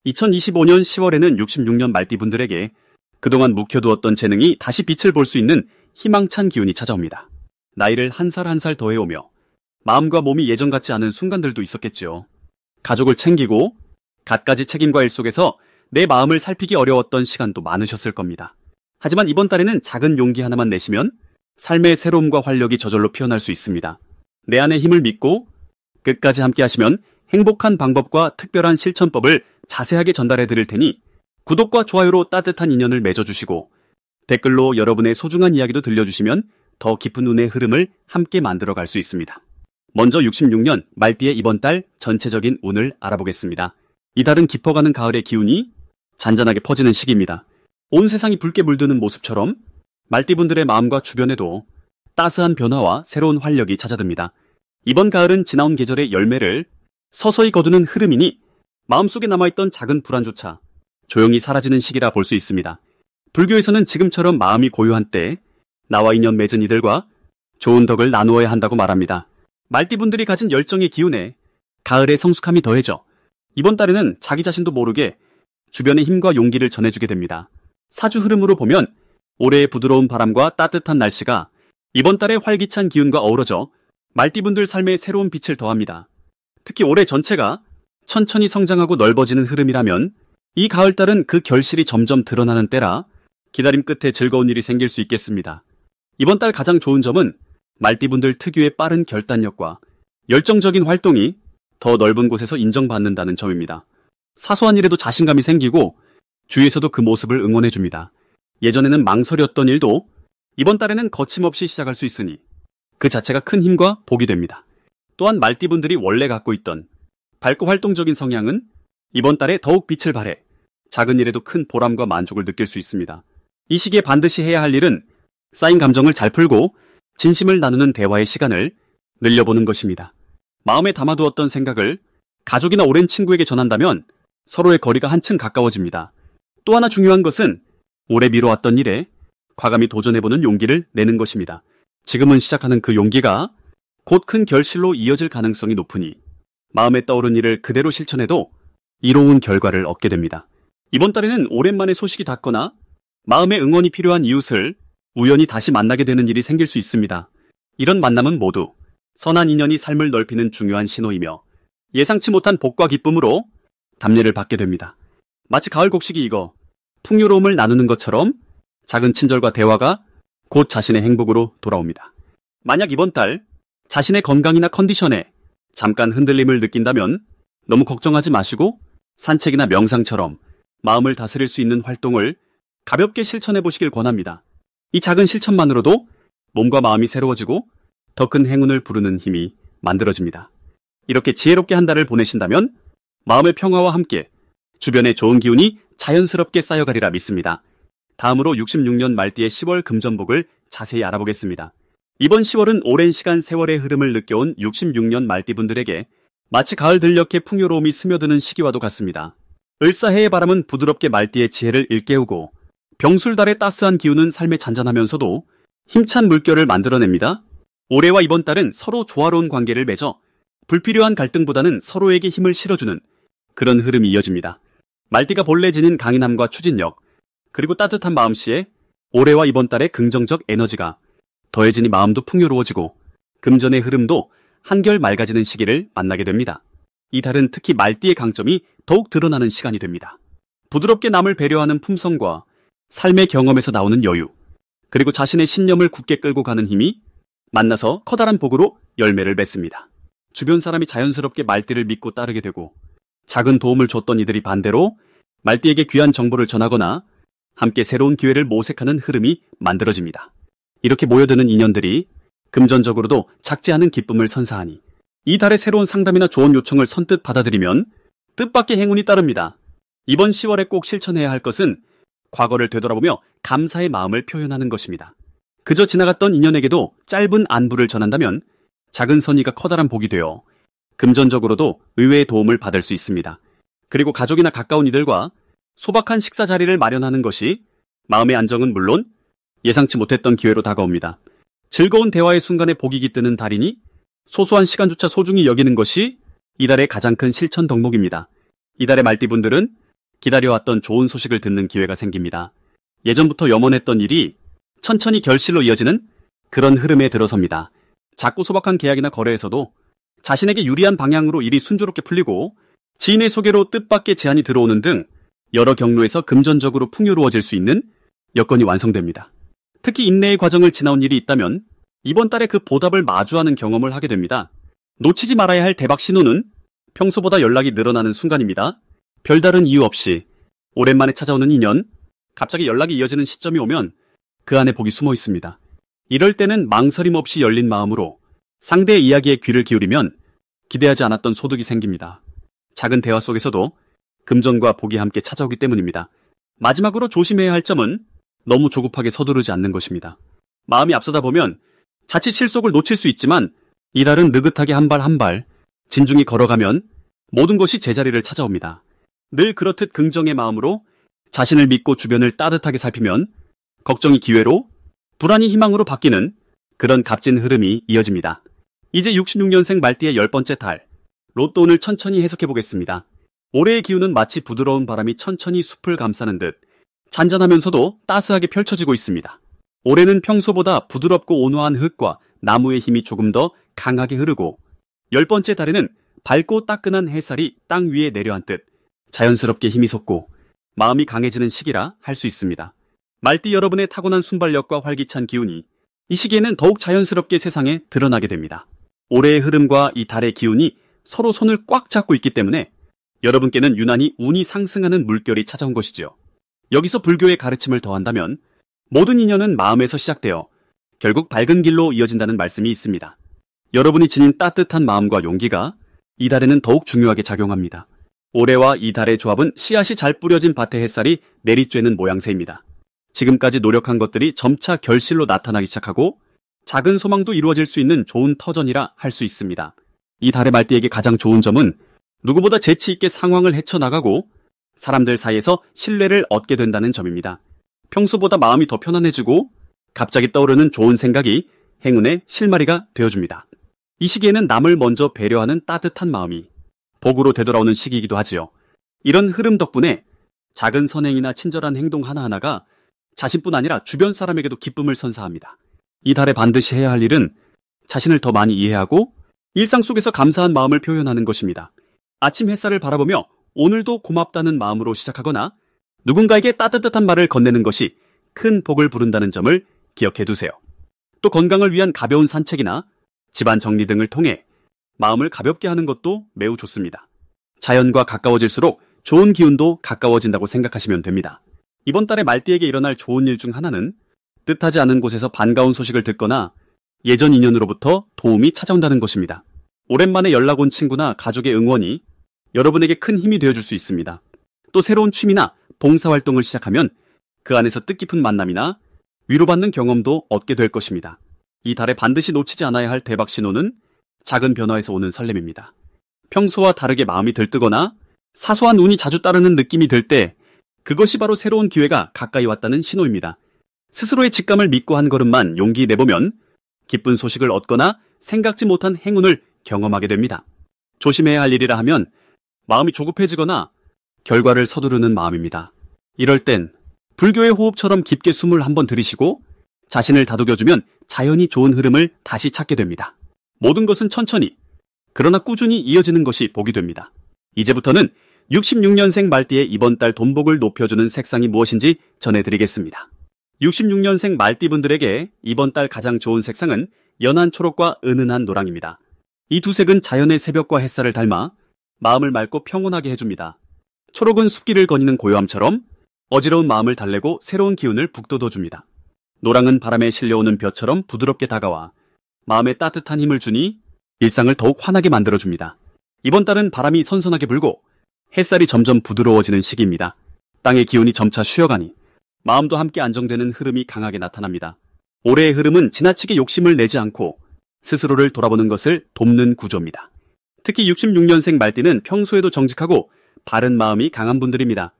2025년 10월에는 66년 말띠분들에게 그동안 묵혀두었던 재능이 다시 빛을 볼 수 있는 희망찬 기운이 찾아옵니다. 나이를 한 살 한 살 더해오며 마음과 몸이 예전 같지 않은 순간들도 있었겠지요. 가족을 챙기고 갖가지 책임과 일 속에서 내 마음을 살피기 어려웠던 시간도 많으셨을 겁니다. 하지만 이번 달에는 작은 용기 하나만 내시면 삶의 새로움과 활력이 저절로 피어날 수 있습니다. 내 안의 힘을 믿고 끝까지 함께 하시면 행복한 방법과 특별한 실천법을 자세하게 전달해 드릴 테니 구독과 좋아요로 따뜻한 인연을 맺어주시고 댓글로 여러분의 소중한 이야기도 들려주시면 더 깊은 운의 흐름을 함께 만들어갈 수 있습니다. 먼저 66년 말띠의 이번 달 전체적인 운을 알아보겠습니다. 이달은 깊어가는 가을의 기운이 잔잔하게 퍼지는 시기입니다. 온 세상이 붉게 물드는 모습처럼 말띠분들의 마음과 주변에도 따스한 변화와 새로운 활력이 찾아듭니다. 이번 가을은 지나온 계절의 열매를 서서히 거두는 흐름이니 마음속에 남아있던 작은 불안조차 조용히 사라지는 시기라 볼 수 있습니다. 불교에서는 지금처럼 마음이 고요한 때 나와 인연 맺은 이들과 좋은 덕을 나누어야 한다고 말합니다. 말띠분들이 가진 열정의 기운에 가을의 성숙함이 더해져 이번 달에는 자기 자신도 모르게 주변의 힘과 용기를 전해주게 됩니다. 사주 흐름으로 보면 올해의 부드러운 바람과 따뜻한 날씨가 이번 달의 활기찬 기운과 어우러져 말띠분들 삶에 새로운 빛을 더합니다. 특히 올해 전체가 천천히 성장하고 넓어지는 흐름이라면 이 가을달은 그 결실이 점점 드러나는 때라 기다림 끝에 즐거운 일이 생길 수 있겠습니다. 이번 달 가장 좋은 점은 말띠분들 특유의 빠른 결단력과 열정적인 활동이 더 넓은 곳에서 인정받는다는 점입니다. 사소한 일에도 자신감이 생기고 주위에서도 그 모습을 응원해줍니다. 예전에는 망설였던 일도 이번 달에는 거침없이 시작할 수 있으니 그 자체가 큰 힘과 복이 됩니다. 또한 말띠분들이 원래 갖고 있던 밝고 활동적인 성향은 이번 달에 더욱 빛을 발해 작은 일에도 큰 보람과 만족을 느낄 수 있습니다. 이 시기에 반드시 해야 할 일은 쌓인 감정을 잘 풀고 진심을 나누는 대화의 시간을 늘려보는 것입니다. 마음에 담아두었던 생각을 가족이나 오랜 친구에게 전한다면 서로의 거리가 한층 가까워집니다. 또 하나 중요한 것은 오래 미뤄왔던 일에 과감히 도전해보는 용기를 내는 것입니다. 지금은 시작하는 그 용기가 곧 큰 결실로 이어질 가능성이 높으니 마음에 떠오른 일을 그대로 실천해도 이로운 결과를 얻게 됩니다. 이번 달에는 오랜만에 소식이 닿거나 마음의 응원이 필요한 이웃을 우연히 다시 만나게 되는 일이 생길 수 있습니다. 이런 만남은 모두 선한 인연이 삶을 넓히는 중요한 신호이며 예상치 못한 복과 기쁨으로 답례를 받게 됩니다. 마치 가을 곡식이 익어 풍요로움을 나누는 것처럼 작은 친절과 대화가 곧 자신의 행복으로 돌아옵니다. 만약 이번 달 자신의 건강이나 컨디션에 잠깐 흔들림을 느낀다면 너무 걱정하지 마시고 산책이나 명상처럼 마음을 다스릴 수 있는 활동을 가볍게 실천해 보시길 권합니다. 이 작은 실천만으로도 몸과 마음이 새로워지고 더 큰 행운을 부르는 힘이 만들어집니다. 이렇게 지혜롭게 한 달을 보내신다면 마음의 평화와 함께 주변에 좋은 기운이 자연스럽게 쌓여가리라 믿습니다. 다음으로 66년 말띠의 10월 금전복을 자세히 알아보겠습니다. 이번 10월은 오랜 시간 세월의 흐름을 느껴온 66년 말띠분들에게 마치 가을 들녘에 풍요로움이 스며드는 시기와도 같습니다. 을사해의 바람은 부드럽게 말띠의 지혜를 일깨우고 병술달의 따스한 기운은 삶에 잔잔하면서도 힘찬 물결을 만들어냅니다. 올해와 이번 달은 서로 조화로운 관계를 맺어 불필요한 갈등보다는 서로에게 힘을 실어주는 그런 흐름이 이어집니다. 말띠가 본래 지닌 강인함과 추진력, 그리고 따뜻한 마음씨에 올해와 이번 달의 긍정적 에너지가 더해지니 마음도 풍요로워지고 금전의 흐름도 한결 맑아지는 시기를 만나게 됩니다. 이 달은 특히 말띠의 강점이 더욱 드러나는 시간이 됩니다. 부드럽게 남을 배려하는 품성과 삶의 경험에서 나오는 여유, 그리고 자신의 신념을 굳게 끌고 가는 힘이 만나서 커다란 복으로 열매를 맺습니다. 주변 사람이 자연스럽게 말띠를 믿고 따르게 되고 작은 도움을 줬던 이들이 반대로 말띠에게 귀한 정보를 전하거나 함께 새로운 기회를 모색하는 흐름이 만들어집니다. 이렇게 모여드는 인연들이 금전적으로도 작지 않은 기쁨을 선사하니 이 달의 새로운 상담이나 조언 요청을 선뜻 받아들이면 뜻밖의 행운이 따릅니다. 이번 10월에 꼭 실천해야 할 것은 과거를 되돌아보며 감사의 마음을 표현하는 것입니다. 그저 지나갔던 인연에게도 짧은 안부를 전한다면 작은 선의가 커다란 복이 되어 금전적으로도 의외의 도움을 받을 수 있습니다. 그리고 가족이나 가까운 이들과 소박한 식사 자리를 마련하는 것이 마음의 안정은 물론 예상치 못했던 기회로 다가옵니다. 즐거운 대화의 순간에 복이 깃드는 달이니 소소한 시간조차 소중히 여기는 것이 이달의 가장 큰 실천 덕목입니다. 이달의 말띠분들은 기다려왔던 좋은 소식을 듣는 기회가 생깁니다. 예전부터 염원했던 일이 천천히 결실로 이어지는 그런 흐름에 들어섭니다. 작고 소박한 계약이나 거래에서도 자신에게 유리한 방향으로 일이 순조롭게 풀리고 지인의 소개로 뜻밖의 제안이 들어오는 등 여러 경로에서 금전적으로 풍요로워질 수 있는 여건이 완성됩니다. 특히 인내의 과정을 지나온 일이 있다면 이번 달에 그 보답을 마주하는 경험을 하게 됩니다. 놓치지 말아야 할 대박 신호는 평소보다 연락이 늘어나는 순간입니다. 별다른 이유 없이 오랜만에 찾아오는 인연, 갑자기 연락이 이어지는 시점이 오면 그 안에 복이 숨어 있습니다. 이럴 때는 망설임 없이 열린 마음으로 상대의 이야기에 귀를 기울이면 기대하지 않았던 소득이 생깁니다. 작은 대화 속에서도 금전과 복이 함께 찾아오기 때문입니다. 마지막으로 조심해야 할 점은 너무 조급하게 서두르지 않는 것입니다. 마음이 앞서다 보면 자칫 실속을 놓칠 수 있지만 이달은 느긋하게 한 발 한 발 진중히 걸어가면 모든 것이 제자리를 찾아옵니다. 늘 그렇듯 긍정의 마음으로 자신을 믿고 주변을 따뜻하게 살피면 걱정이 기회로, 불안이 희망으로 바뀌는 그런 값진 흐름이 이어집니다. 이제 66년생 말띠의 10번째 달, 로또 운을 천천히 해석해보겠습니다. 올해의 기운은 마치 부드러운 바람이 천천히 숲을 감싸는 듯 잔잔하면서도 따스하게 펼쳐지고 있습니다. 올해는 평소보다 부드럽고 온화한 흙과 나무의 힘이 조금 더 강하게 흐르고 10번째 달에는 밝고 따끈한 햇살이 땅 위에 내려앉듯 자연스럽게 힘이 솟고 마음이 강해지는 시기라 할 수 있습니다. 말띠 여러분의 타고난 순발력과 활기찬 기운이 이 시기에는 더욱 자연스럽게 세상에 드러나게 됩니다. 올해의 흐름과 이 달의 기운이 서로 손을 꽉 잡고 있기 때문에 여러분께는 유난히 운이 상승하는 물결이 찾아온 것이죠. 여기서 불교의 가르침을 더한다면 모든 인연은 마음에서 시작되어 결국 밝은 길로 이어진다는 말씀이 있습니다. 여러분이 지닌 따뜻한 마음과 용기가 이 달에는 더욱 중요하게 작용합니다. 올해와 이 달의 조합은 씨앗이 잘 뿌려진 밭의 햇살이 내리쬐는 모양새입니다. 지금까지 노력한 것들이 점차 결실로 나타나기 시작하고 작은 소망도 이루어질 수 있는 좋은 터전이라 할 수 있습니다. 이 달의 말띠에게 가장 좋은 점은 누구보다 재치 있게 상황을 헤쳐나가고 사람들 사이에서 신뢰를 얻게 된다는 점입니다. 평소보다 마음이 더 편안해지고 갑자기 떠오르는 좋은 생각이 행운의 실마리가 되어줍니다. 이 시기에는 남을 먼저 배려하는 따뜻한 마음이 복으로 되돌아오는 시기이기도 하지요. 이런 흐름 덕분에 작은 선행이나 친절한 행동 하나하나가 자신뿐 아니라 주변 사람에게도 기쁨을 선사합니다. 이 달에 반드시 해야 할 일은 자신을 더 많이 이해하고 일상 속에서 감사한 마음을 표현하는 것입니다. 아침 햇살을 바라보며 오늘도 고맙다는 마음으로 시작하거나 누군가에게 따뜻한 말을 건네는 것이 큰 복을 부른다는 점을 기억해 두세요. 또 건강을 위한 가벼운 산책이나 집안 정리 등을 통해 마음을 가볍게 하는 것도 매우 좋습니다. 자연과 가까워질수록 좋은 기운도 가까워진다고 생각하시면 됩니다. 이번 달에 말띠에게 일어날 좋은 일 중 하나는 뜻하지 않은 곳에서 반가운 소식을 듣거나 예전 인연으로부터 도움이 찾아온다는 것입니다. 오랜만에 연락 온 친구나 가족의 응원이 여러분에게 큰 힘이 되어줄 수 있습니다. 또 새로운 취미나 봉사활동을 시작하면 그 안에서 뜻깊은 만남이나 위로받는 경험도 얻게 될 것입니다. 이 달에 반드시 놓치지 않아야 할 대박 신호는 작은 변화에서 오는 설렘입니다. 평소와 다르게 마음이 들뜨거나 사소한 운이 자주 따르는 느낌이 들 때 그것이 바로 새로운 기회가 가까이 왔다는 신호입니다. 스스로의 직감을 믿고 한 걸음만 용기 내보면 기쁜 소식을 얻거나 생각지 못한 행운을 경험하게 됩니다. 조심해야 할 일이라 하면 마음이 조급해지거나 결과를 서두르는 마음입니다. 이럴 땐 불교의 호흡처럼 깊게 숨을 한번 들이쉬고 자신을 다독여주면 자연히 좋은 흐름을 다시 찾게 됩니다. 모든 것은 천천히 그러나 꾸준히 이어지는 것이 복이 됩니다. 이제부터는 66년생 말띠의 이번 달 돈복을 높여주는 색상이 무엇인지 전해드리겠습니다. 66년생 말띠분들에게 이번 달 가장 좋은 색상은 연한 초록과 은은한 노랑입니다. 이 두 색은 자연의 새벽과 햇살을 닮아 마음을 맑고 평온하게 해줍니다. 초록은 숲길을 거니는 고요함처럼 어지러운 마음을 달래고 새로운 기운을 북돋워줍니다. 노랑은 바람에 실려오는 벼처럼 부드럽게 다가와 마음에 따뜻한 힘을 주니 일상을 더욱 환하게 만들어줍니다. 이번 달은 바람이 선선하게 불고 햇살이 점점 부드러워지는 시기입니다. 땅의 기운이 점차 쉬어가니 마음도 함께 안정되는 흐름이 강하게 나타납니다. 올해의 흐름은 지나치게 욕심을 내지 않고 스스로를 돌아보는 것을 돕는 구조입니다. 특히 66년생 말띠는 평소에도 정직하고 바른 마음이 강한 분들입니다.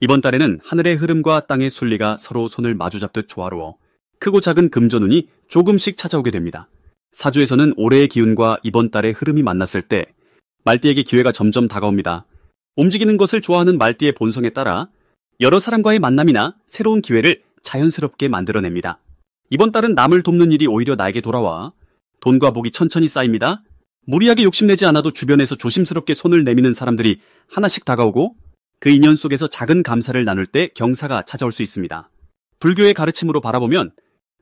이번 달에는 하늘의 흐름과 땅의 순리가 서로 손을 마주잡듯 조화로워 크고 작은 금전운이 조금씩 찾아오게 됩니다. 사주에서는 올해의 기운과 이번 달의 흐름이 만났을 때 말띠에게 기회가 점점 다가옵니다. 움직이는 것을 좋아하는 말띠의 본성에 따라 여러 사람과의 만남이나 새로운 기회를 자연스럽게 만들어냅니다. 이번 달은 남을 돕는 일이 오히려 나에게 돌아와 돈과 복이 천천히 쌓입니다. 무리하게 욕심내지 않아도 주변에서 조심스럽게 손을 내미는 사람들이 하나씩 다가오고 그 인연 속에서 작은 감사를 나눌 때 경사가 찾아올 수 있습니다. 불교의 가르침으로 바라보면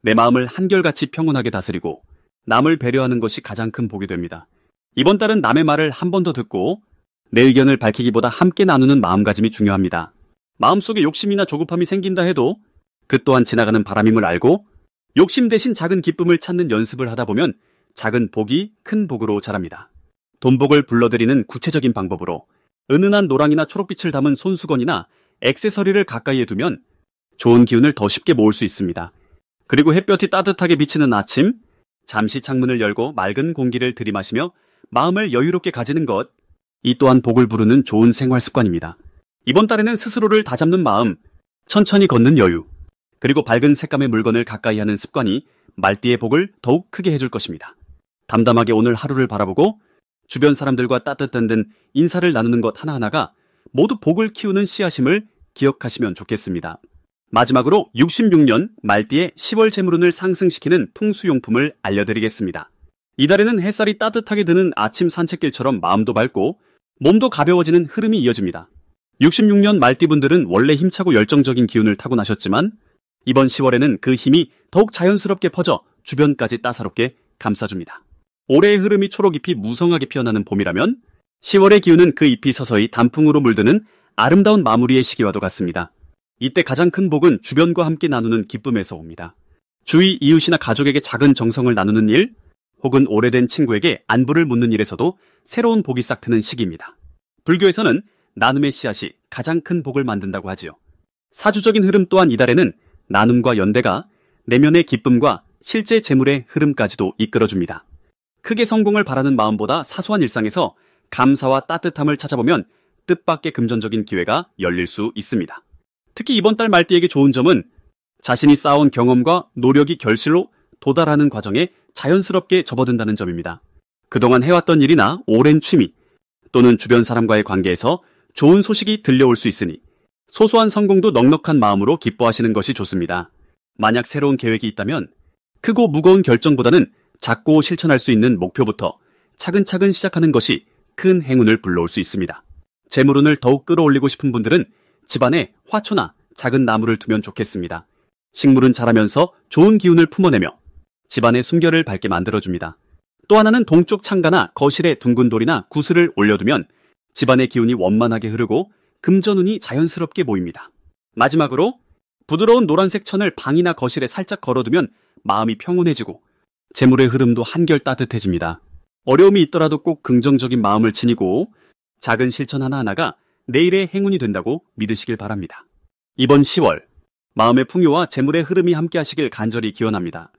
내 마음을 한결같이 평온하게 다스리고 남을 배려하는 것이 가장 큰 복이 됩니다. 이번 달은 남의 말을 한 번 더 듣고 내 의견을 밝히기보다 함께 나누는 마음가짐이 중요합니다. 마음속에 욕심이나 조급함이 생긴다 해도 그 또한 지나가는 바람임을 알고 욕심 대신 작은 기쁨을 찾는 연습을 하다 보면 작은 복이 큰 복으로 자랍니다. 돈복을 불러들이는 구체적인 방법으로 은은한 노랑이나 초록빛을 담은 손수건이나 액세서리를 가까이에 두면 좋은 기운을 더 쉽게 모을 수 있습니다. 그리고 햇볕이 따뜻하게 비치는 아침, 잠시 창문을 열고 맑은 공기를 들이마시며 마음을 여유롭게 가지는 것, 이 또한 복을 부르는 좋은 생활 습관입니다. 이번 달에는 스스로를 다잡는 마음, 천천히 걷는 여유, 그리고 밝은 색감의 물건을 가까이 하는 습관이 말띠의 복을 더욱 크게 해줄 것입니다. 담담하게 오늘 하루를 바라보고 주변 사람들과 따뜻한 듯 인사를 나누는 것 하나하나가 모두 복을 키우는 씨앗임을 기억하시면 좋겠습니다. 마지막으로 66년 말띠의 10월 재물운을 상승시키는 풍수용품을 알려드리겠습니다. 이달에는 햇살이 따뜻하게 드는 아침 산책길처럼 마음도 밝고 몸도 가벼워지는 흐름이 이어집니다. 66년 말띠분들은 원래 힘차고 열정적인 기운을 타고나셨지만 이번 10월에는 그 힘이 더욱 자연스럽게 퍼져 주변까지 따사롭게 감싸줍니다. 올해의 흐름이 초록잎이 무성하게 피어나는 봄이라면 10월의 기운은 그 잎이 서서히 단풍으로 물드는 아름다운 마무리의 시기와도 같습니다. 이때 가장 큰 복은 주변과 함께 나누는 기쁨에서 옵니다. 주위 이웃이나 가족에게 작은 정성을 나누는 일, 혹은 오래된 친구에게 안부를 묻는 일에서도 새로운 복이 싹 트는 시기입니다. 불교에서는 나눔의 씨앗이 가장 큰 복을 만든다고 하지요. 사주적인 흐름 또한 이달에는 나눔과 연대가 내면의 기쁨과 실제 재물의 흐름까지도 이끌어줍니다. 크게 성공을 바라는 마음보다 사소한 일상에서 감사와 따뜻함을 찾아보면 뜻밖의 금전적인 기회가 열릴 수 있습니다. 특히 이번 달 말띠에게 좋은 점은 자신이 쌓아온 경험과 노력이 결실로 도달하는 과정에 자연스럽게 접어든다는 점입니다. 그동안 해왔던 일이나 오랜 취미 또는 주변 사람과의 관계에서 좋은 소식이 들려올 수 있으니 소소한 성공도 넉넉한 마음으로 기뻐하시는 것이 좋습니다. 만약 새로운 계획이 있다면 크고 무거운 결정보다는 작고 실천할 수 있는 목표부터 차근차근 시작하는 것이 큰 행운을 불러올 수 있습니다. 재물운을 더욱 끌어올리고 싶은 분들은 집안에 화초나 작은 나무를 두면 좋겠습니다. 식물은 자라면서 좋은 기운을 품어내며 집안의 숨결을 밝게 만들어줍니다. 또 하나는 동쪽 창가나 거실에 둥근 돌이나 구슬을 올려두면 집안의 기운이 원만하게 흐르고 금전운이 자연스럽게 모입니다. 마지막으로 부드러운 노란색 천을 방이나 거실에 살짝 걸어두면 마음이 평온해지고 재물의 흐름도 한결 따뜻해집니다. 어려움이 있더라도 꼭 긍정적인 마음을 지니고 작은 실천 하나하나가 내일의 행운이 된다고 믿으시길 바랍니다. 이번 10월 마음의 풍요와 재물의 흐름이 함께 하시길 간절히 기원합니다.